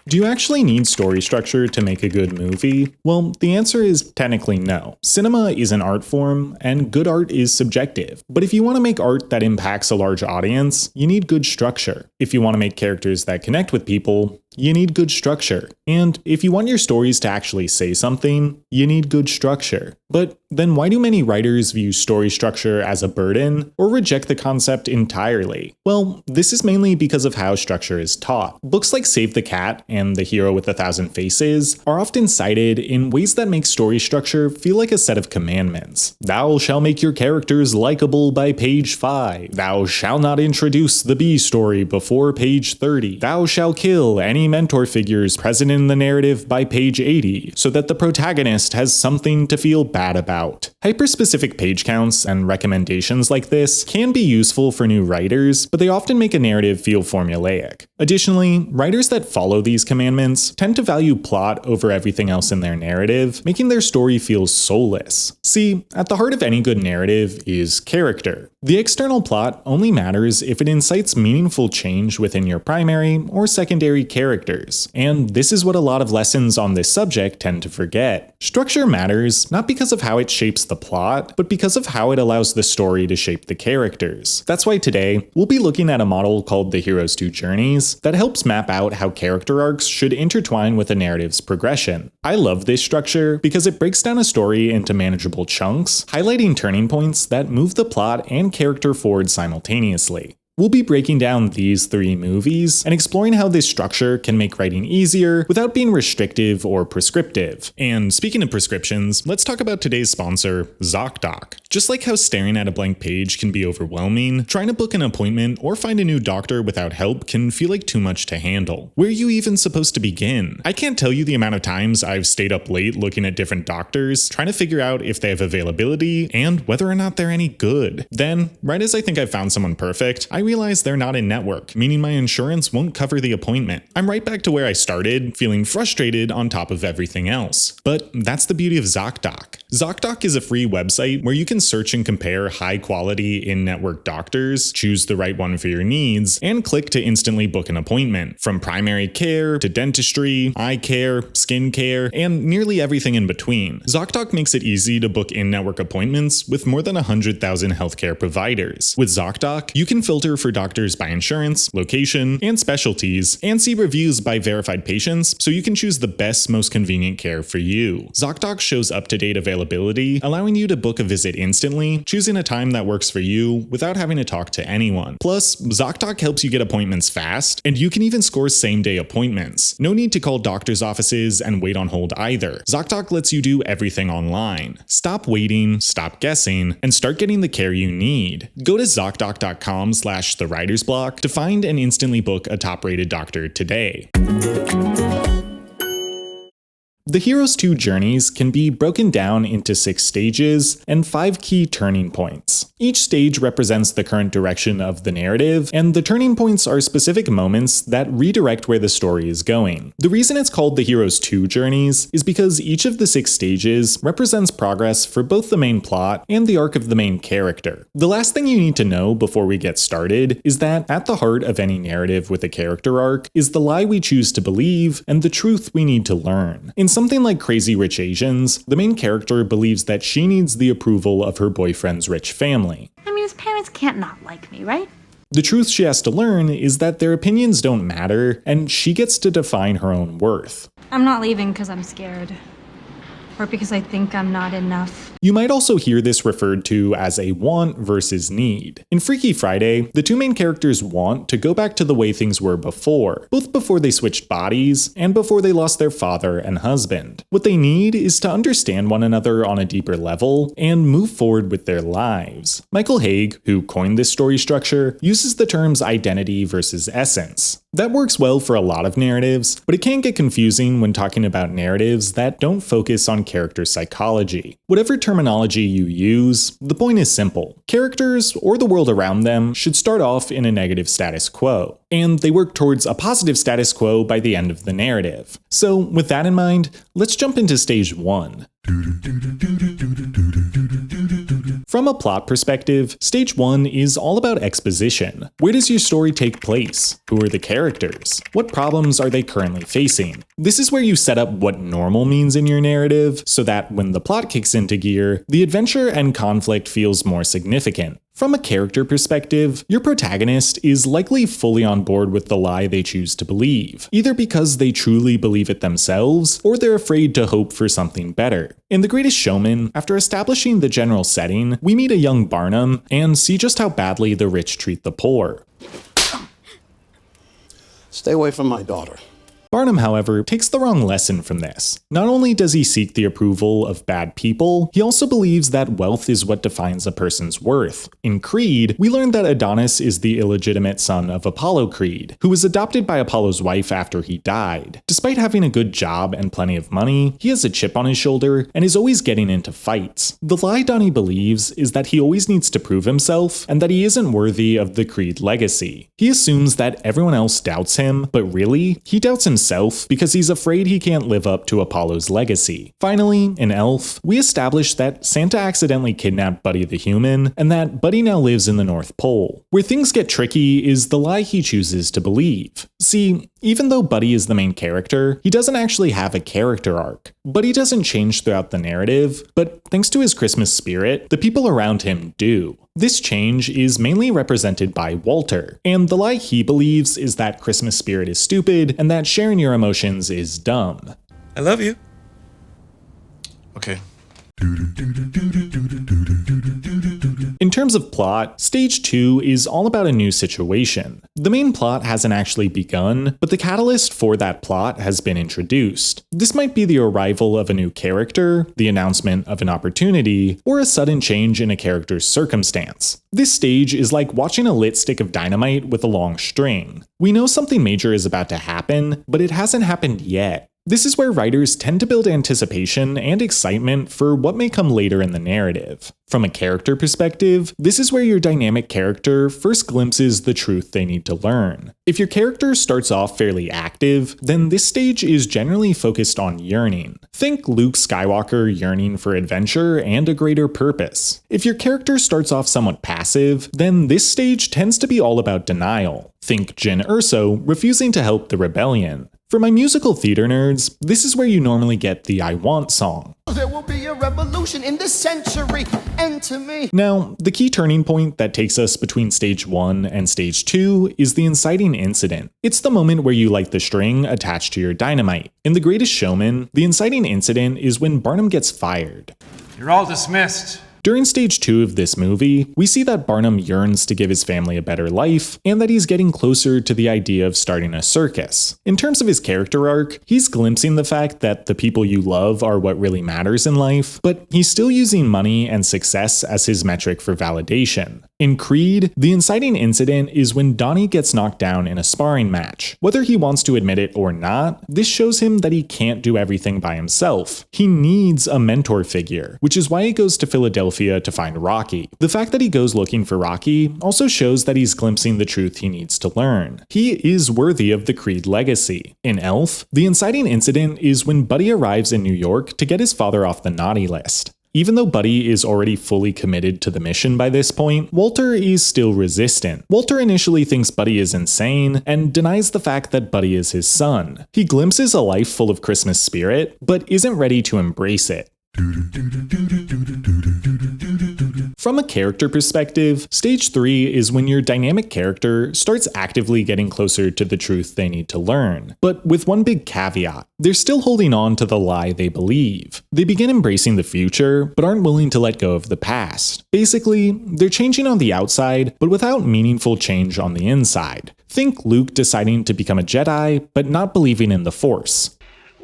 Do you actually need story structure to make a good movie? Well, the answer is technically no. Cinema is an art form, and good art is subjective. But if you want to make art that impacts a large audience, you need good structure. If you want to make characters that connect with people, you need good structure. And if you want your stories to actually say something, you need good structure. But then why do many writers view story structure as a burden or reject the concept entirely? Well, this is mainly because of how structure is taught. Books like Save the Cat and The Hero with a Thousand Faces are often cited in ways that make story structure feel like a set of commandments. Thou shalt make your characters likable by page 5. Thou shalt not introduce the B story before page 30. Thou shalt kill any mentor figures present in the narrative by page 80, so that the protagonist has something to feel bad about. Hyper-specific page counts and recommendations like this can be useful for new writers, but they often make a narrative feel formulaic. Additionally, writers that follow these commandments tend to value plot over everything else in their narrative, making their story feel soulless. See, at the heart of any good narrative is character. The external plot only matters if it incites meaningful change within your primary or secondary characters, and this is what a lot of lessons on this subject tend to forget. Structure matters not because of how it shapes the plot, but because of how it allows the story to shape the characters. That's why today, we'll be looking at a model called the Hero's Two Journeys that helps map out how character arcs should intertwine with a narrative's progression. I love this structure because it breaks down a story into manageable chunks, highlighting turning points that move the plot and character forward simultaneously. We'll be breaking down these 3 movies and exploring how this structure can make writing easier without being restrictive or prescriptive. And speaking of prescriptions, let's talk about today's sponsor, ZocDoc. Just like how staring at a blank page can be overwhelming, trying to book an appointment or find a new doctor without help can feel like too much to handle. Where are you even supposed to begin? I can't tell you the amount of times I've stayed up late looking at different doctors, trying to figure out if they have availability and whether or not they're any good. Then, right as I think I've found someone perfect, I realize they're not in network, meaning my insurance won't cover the appointment. I'm right back to where I started, feeling frustrated on top of everything else. But that's the beauty of ZocDoc. ZocDoc is a free website where you can search and compare high-quality in-network doctors, choose the right one for your needs, and click to instantly book an appointment. From primary care to dentistry, eye care, skin care, and nearly everything in between. ZocDoc makes it easy to book in-network appointments with more than 100,000 healthcare providers. With ZocDoc, you can filter for doctors by insurance, location, and specialties, and see reviews by verified patients so you can choose the best, most convenient care for you. ZocDoc shows up-to-date availability, allowing you to book a visit instantly, choosing a time that works for you without having to talk to anyone. Plus, ZocDoc helps you get appointments fast, and you can even score same-day appointments. No need to call doctor's offices and wait on hold either. ZocDoc lets you do everything online. Stop waiting, stop guessing, and start getting the care you need. Go to ZocDoc.com/thewritersblock to find and instantly book a top-rated doctor today. The Hero's Two Journeys can be broken down into 6 stages and 5 key turning points. Each stage represents the current direction of the narrative, and the turning points are specific moments that redirect where the story is going. The reason it's called the Hero's Two Journeys is because each of the 6 stages represents progress for both the main plot and the arc of the main character. The last thing you need to know before we get started is that at the heart of any narrative with a character arc is the lie we choose to believe and the truth we need to learn. In something like Crazy Rich Asians, the main character believes that she needs the approval of her boyfriend's rich family. I mean, his parents can't not like me, right? The truth she has to learn is that their opinions don't matter, and she gets to define her own worth. I'm not leaving because I'm scared. Or because I think I'm not enough. You might also hear this referred to as a want versus need. In Freaky Friday, the 2 main characters want to go back to the way things were before, both before they switched bodies and before they lost their father and husband. What they need is to understand one another on a deeper level and move forward with their lives. Michael Haig, who coined this story structure, uses the terms identity versus essence. That works well for a lot of narratives, but it can get confusing when talking about narratives that don't focus on character psychology. Whatever terminology you use, the point is simple. Characters, or the world around them, should start off in a negative status quo, and they work towards a positive status quo by the end of the narrative. So, with that in mind, let's jump into stage 1. From a plot perspective, Stage 1 is all about exposition. Where does your story take place? Who are the characters? What problems are they currently facing? This is where you set up what normal means in your narrative, so that when the plot kicks into gear, the adventure and conflict feels more significant. From a character perspective, your protagonist is likely fully on board with the lie they choose to believe, either because they truly believe it themselves, or they're afraid to hope for something better. In The Greatest Showman, after establishing the general setting, we meet a young Barnum and see just how badly the rich treat the poor. Stay away from my daughter. Barnum, however, takes the wrong lesson from this. Not only does he seek the approval of bad people, he also believes that wealth is what defines a person's worth. In Creed, we learn that Adonis is the illegitimate son of Apollo Creed, who was adopted by Apollo's wife after he died. Despite having a good job and plenty of money, he has a chip on his shoulder and is always getting into fights. The lie Donnie believes is that he always needs to prove himself and that he isn't worthy of the Creed legacy. He assumes that everyone else doubts him, but really, he doubts himself because he's afraid he can't live up to Apollo's legacy. Finally, in Elf, we establish that Santa accidentally kidnapped Buddy the Human, and that Buddy now lives in the North Pole. Where things get tricky is the lie he chooses to believe. See, even though Buddy is the main character, he doesn't actually have a character arc. Buddy doesn't change throughout the narrative, but thanks to his Christmas spirit, the people around him do. This change is mainly represented by Walter, and the lie he believes is that Christmas spirit is stupid and that sharing your emotions is dumb. I love you. Okay. In terms of plot, Stage 2 is all about a new situation. The main plot hasn't actually begun, but the catalyst for that plot has been introduced. This might be the arrival of a new character, the announcement of an opportunity, or a sudden change in a character's circumstance. This stage is like watching a lit stick of dynamite with a long string. We know something major is about to happen, but it hasn't happened yet. This is where writers tend to build anticipation and excitement for what may come later in the narrative. From a character perspective, this is where your dynamic character first glimpses the truth they need to learn. If your character starts off fairly active, then this stage is generally focused on yearning. Think Luke Skywalker yearning for adventure and a greater purpose. If your character starts off somewhat passive, then this stage tends to be all about denial. Think Jyn Erso refusing to help the rebellion. For my musical theater nerds, this is where you normally get the I Want song. There will be a revolution in this century, and to me. Now, the key turning point that takes us between Stage 1 and Stage 2 is the inciting incident. It's the moment where you light the string attached to your dynamite. In The Greatest Showman, the inciting incident is when Barnum gets fired. You're all dismissed. During Stage 2 of this movie, we see that Barnum yearns to give his family a better life, and that he's getting closer to the idea of starting a circus. In terms of his character arc, he's glimpsing the fact that the people you love are what really matters in life, but he's still using money and success as his metric for validation. In Creed, the inciting incident is when Donnie gets knocked down in a sparring match. Whether he wants to admit it or not, this shows him that he can't do everything by himself. He needs a mentor figure, which is why he goes to Philadelphia to find Rocky. The fact that he goes looking for Rocky also shows that he's glimpsing the truth he needs to learn. He is worthy of the Creed legacy. In Elf, the inciting incident is when Buddy arrives in New York to get his father off the naughty list. Even though Buddy is already fully committed to the mission by this point, Walter is still resistant. Walter initially thinks Buddy is insane and denies the fact that Buddy is his son. He glimpses a life full of Christmas spirit, but isn't ready to embrace it. From a character perspective, Stage 3 is when your dynamic character starts actively getting closer to the truth they need to learn. But with one big caveat, they're still holding on to the lie they believe. They begin embracing the future, but aren't willing to let go of the past. Basically, they're changing on the outside, but without meaningful change on the inside. Think Luke deciding to become a Jedi, but not believing in the Force.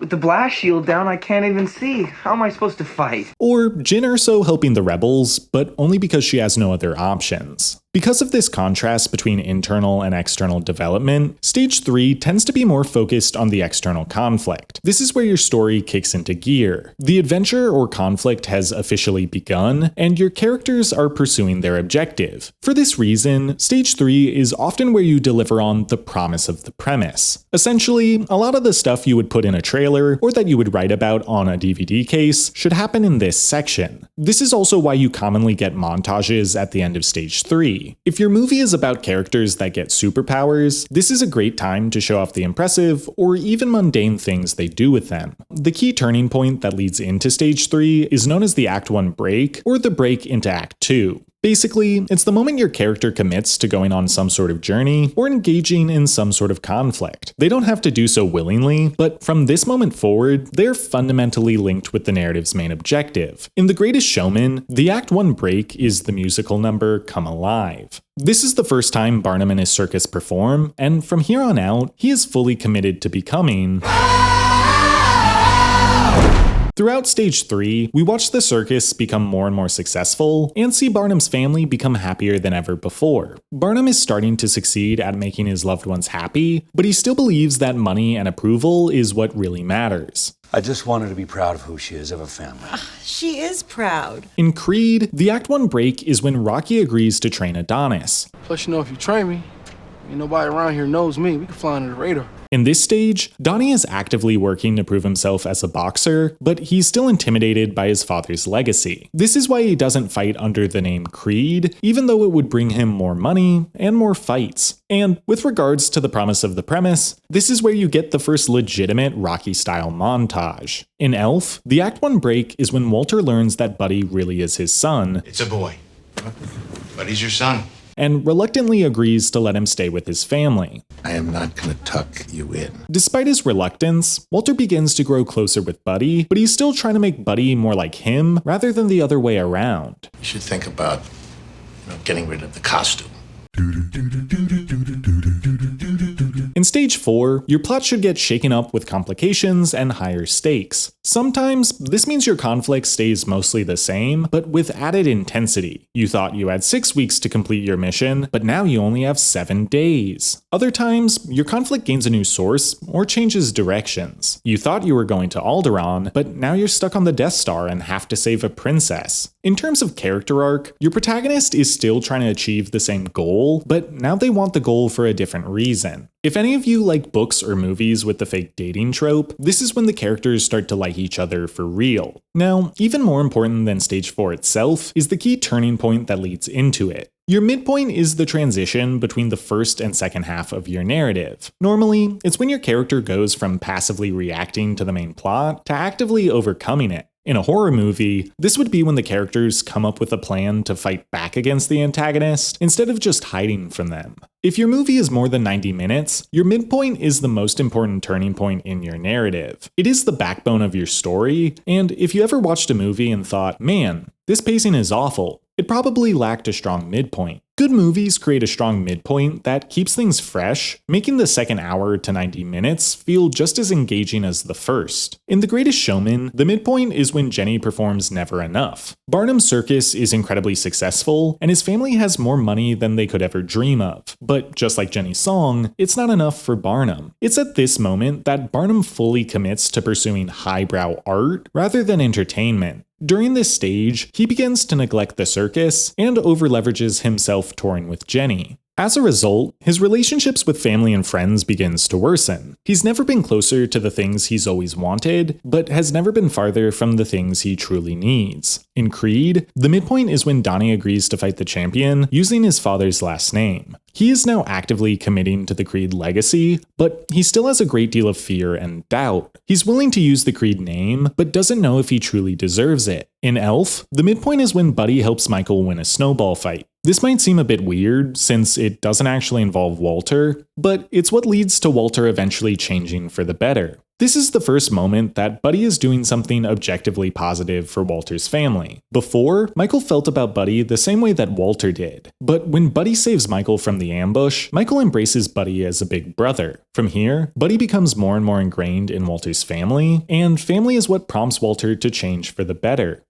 With the blast shield down, I can't even see. How am I supposed to fight? Or Jyn Erso helping the rebels, but only because she has no other options. Because of this contrast between internal and external development, Stage 3 tends to be more focused on the external conflict. This is where your story kicks into gear. The adventure or conflict has officially begun, and your characters are pursuing their objective. For this reason, Stage 3 is often where you deliver on the promise of the premise. Essentially, a lot of the stuff you would put in a trailer or that you would write about on a DVD case should happen in this section. This is also why you commonly get montages at the end of Stage 3. If your movie is about characters that get superpowers, this is a great time to show off the impressive or even mundane things they do with them. The key turning point that leads into Stage 3 is known as the Act 1 break, or the break into Act 2. Basically, it's the moment your character commits to going on some sort of journey or engaging in some sort of conflict. They don't have to do so willingly, but from this moment forward, they're fundamentally linked with the narrative's main objective. In The Greatest Showman, the Act 1 break is the musical number Come Alive. This is the first time Barnum and his circus perform, and from here on out, he is fully committed to becoming... Throughout Stage 3, we watch the circus become more and more successful, and see Barnum's family become happier than ever before. Barnum is starting to succeed at making his loved ones happy, but he still believes that money and approval is what really matters. I just want her to be proud of who she is, of her family. She is proud. In Creed, the Act 1 break is when Rocky agrees to train Adonis. Plus, if you train me, ain't nobody around here knows me. We can fly under the radar. In this stage, Donnie is actively working to prove himself as a boxer, but he's still intimidated by his father's legacy. This is why he doesn't fight under the name Creed, even though it would bring him more money and more fights. And with regards to the promise of the premise, this is where you get the first legitimate Rocky-style montage. In Elf, the Act 1 break is when Walter learns that Buddy really is his son. It's a boy. Buddy's your son. And reluctantly agrees to let him stay with his family. I am not going to tuck you in. Despite his reluctance, Walter begins to grow closer with Buddy, but he's still trying to make Buddy more like him rather than the other way around. You should think about, getting rid of the costume. In Stage 4, your plot should get shaken up with complications and higher stakes. Sometimes, this means your conflict stays mostly the same, but with added intensity. You thought you had 6 weeks to complete your mission, but now you only have 7 days. Other times, your conflict gains a new source or changes directions. You thought you were going to Alderaan, but now you're stuck on the Death Star and have to save a princess. In terms of character arc, your protagonist is still trying to achieve the same goal, but now they want the goal for a different reason. If any of you like books or movies with the fake dating trope, this is when the characters start to like each other for real. Now, even more important than Stage 4 itself is the key turning point that leads into it. Your midpoint is the transition between the first and second half of your narrative. Normally, it's when your character goes from passively reacting to the main plot to actively overcoming it. In a horror movie, this would be when the characters come up with a plan to fight back against the antagonist instead of just hiding from them. If your movie is more than 90 minutes, your midpoint is the most important turning point in your narrative. It is the backbone of your story, and if you ever watched a movie and thought, man, this pacing is awful, it probably lacked a strong midpoint. Good movies create a strong midpoint that keeps things fresh, making the second hour to 90 minutes feel just as engaging as the first. In The Greatest Showman, the midpoint is when Jenny performs Never Enough. Barnum's circus is incredibly successful, and his family has more money than they could ever dream of. But just like Jenny's song, it's not enough for Barnum. It's at this moment that Barnum fully commits to pursuing highbrow art rather than entertainment. During this stage, he begins to neglect the circus and overleverages himself touring with Jenny. As a result, his relationships with family and friends begins to worsen. He's never been closer to the things he's always wanted, but has never been farther from the things he truly needs. In Creed, the midpoint is when Donnie agrees to fight the champion using his father's last name. He is now actively committing to the Creed legacy, but he still has a great deal of fear and doubt. He's willing to use the Creed name, but doesn't know if he truly deserves it. In Elf, the midpoint is when Buddy helps Michael win a snowball fight. This might seem a bit weird since it doesn't actually involve Walter, but it's what leads to Walter eventually changing for the better. This is the first moment that Buddy is doing something objectively positive for Walter's family. Before, Michael felt about Buddy the same way that Walter did. But when Buddy saves Michael from the ambush, Michael embraces Buddy as a big brother. From here, Buddy becomes more and more ingrained in Walter's family, and family is what prompts Walter to change for the better.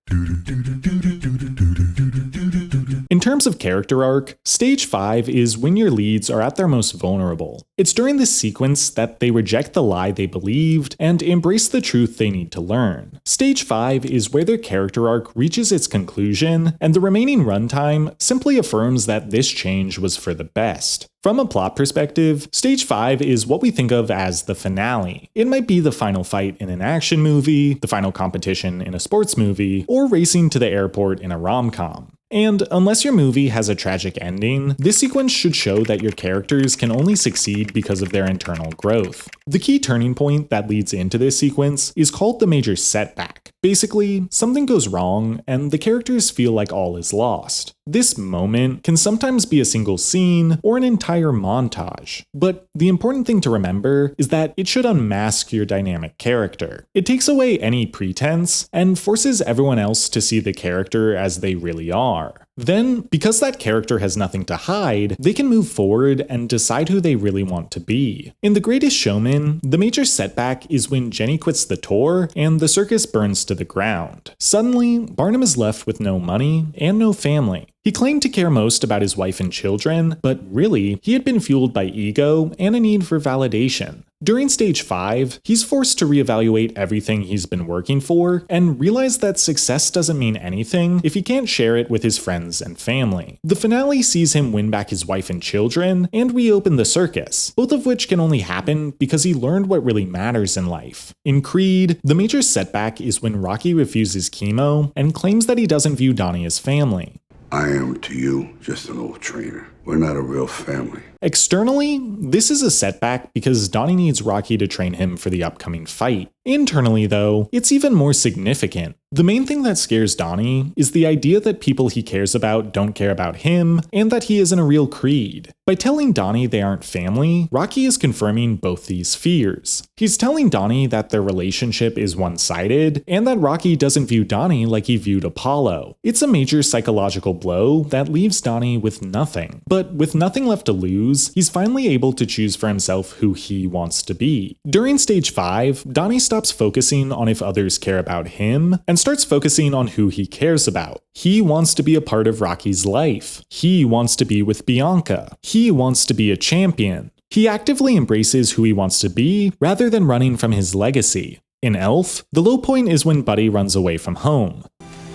In In terms of character arc, Stage 5 is when your leads are at their most vulnerable. It's during this sequence that they reject the lie they believed and embrace the truth they need to learn. Stage 5 is where their character arc reaches its conclusion, and the remaining runtime simply affirms that this change was for the best. From a plot perspective, Stage 5 is what we think of as the finale. It might be the final fight in an action movie, the final competition in a sports movie, or racing to the airport in a rom-com. And unless your movie has a tragic ending, this sequence should show that your characters can only succeed because of their internal growth. The key turning point that leads into this sequence is called the major setback. Basically, something goes wrong and the characters feel like all is lost. This moment can sometimes be a single scene or an entire montage, but the important thing to remember is that it should unmask your dynamic character. It takes away any pretense and forces everyone else to see the character as they really are. Then, because that character has nothing to hide, they can move forward and decide who they really want to be. In The Greatest Showman, the major setback is when Jenny quits the tour and the circus burns to the ground. Suddenly, Barnum is left with no money and no family. He claimed to care most about his wife and children, but really, he had been fueled by ego and a need for validation. During Stage 5, he's forced to reevaluate everything he's been working for and realize that success doesn't mean anything if he can't share it with his friends and family. The finale sees him win back his wife and children and reopen the circus, both of which can only happen because he learned what really matters in life. In Creed, the major setback is when Rocky refuses chemo and claims that he doesn't view Donnie as family. I am to you just an old trainer. We're not a real family. Externally, this is a setback because Donnie needs Rocky to train him for the upcoming fight. Internally, though, it's even more significant. The main thing that scares Donnie is the idea that people he cares about don't care about him, and that he isn't a real Creed. By telling Donnie they aren't family, Rocky is confirming both these fears. He's telling Donnie that their relationship is one-sided, and that Rocky doesn't view Donnie like he viewed Apollo. It's a major psychological blow that leaves Donnie with nothing. But with nothing left to lose, he's finally able to choose for himself who he wants to be. During Stage 5, Donnie stops focusing on if others care about him and starts focusing on who he cares about. He wants to be a part of Rocky's life. He wants to be with Bianca. He wants to be a champion. He actively embraces who he wants to be rather than running from his legacy. In Elf, the low point is when Buddy runs away from home.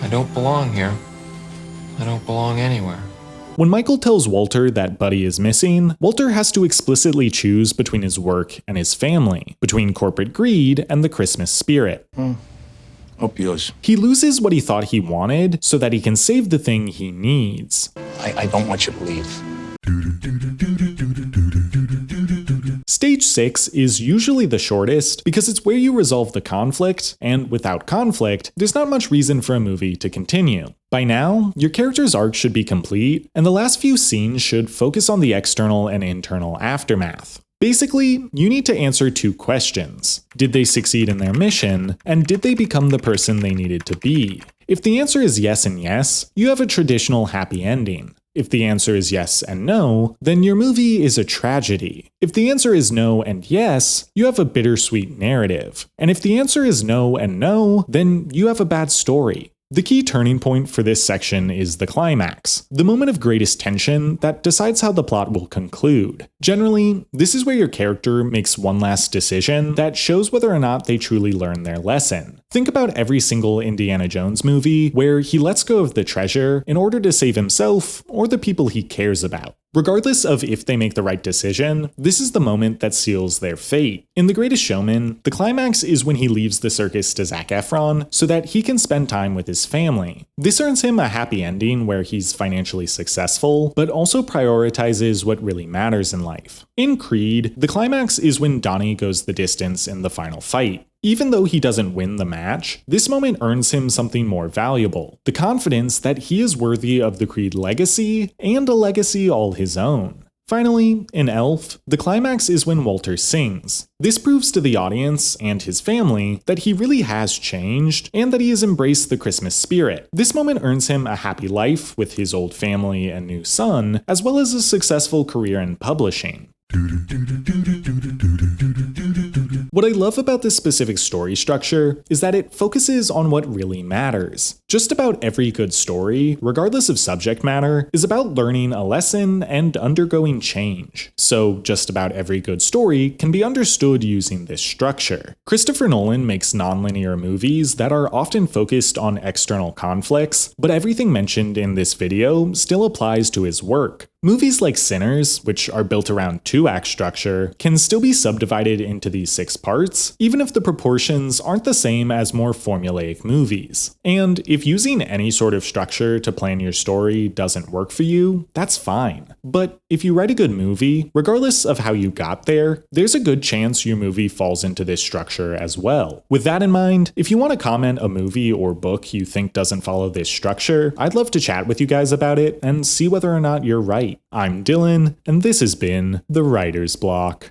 I don't belong here. I don't belong anywhere. When Michael tells Walter that Buddy is missing, Walter has to explicitly choose between his work and his family, between corporate greed and the Christmas spirit. Opioids. He loses what he thought he wanted so that he can save the thing he needs. I don't want you to leave. Stage 6 is usually the shortest because it's where you resolve the conflict, and without conflict, there's not much reason for a movie to continue. By now, your character's arc should be complete, and the last few scenes should focus on the external and internal aftermath. Basically, you need to answer two questions. Did they succeed in their mission, and did they become the person they needed to be? If the answer is yes and yes, you have a traditional happy ending. If the answer is yes and no, then your movie is a tragedy. If the answer is no and yes, you have a bittersweet narrative. And if the answer is no and no, then you have a bad story. The key turning point for this section is the climax, the moment of greatest tension that decides how the plot will conclude. Generally, this is where your character makes one last decision that shows whether or not they truly learn their lesson. Think about every single Indiana Jones movie where he lets go of the treasure in order to save himself or the people he cares about. Regardless of if they make the right decision, this is the moment that seals their fate. In The Greatest Showman, the climax is when he leaves the circus to Zac Efron so that he can spend time with his family. This earns him a happy ending where he's financially successful, but also prioritizes what really matters in life. In Creed, the climax is when Donnie goes the distance in the final fight. Even though he doesn't win the match, this moment earns him something more valuable, the confidence that he is worthy of the Creed legacy and a legacy all his own. Finally, in Elf, the climax is when Walter sings. This proves to the audience and his family that he really has changed and that he has embraced the Christmas spirit. This moment earns him a happy life with his old family and new son, as well as a successful career in publishing. What I love about this specific story structure is that it focuses on what really matters. Just about every good story, regardless of subject matter, is about learning a lesson and undergoing change. So just about every good story can be understood using this structure. Christopher Nolan makes nonlinear movies that are often focused on external conflicts, but everything mentioned in this video still applies to his work. Movies like Sinners, which are built around 2-act structure, can still be subdivided into these 6 parts, even if the proportions aren't the same as more formulaic movies. And if using any sort of structure to plan your story doesn't work for you, that's fine. But if you write a good movie, regardless of how you got there, there's a good chance your movie falls into this structure as well. With that in mind, if you want to comment a movie or book you think doesn't follow this structure, I'd love to chat with you guys about it and see whether or not you're right. I'm Dylan, and this has been The Writer's Block.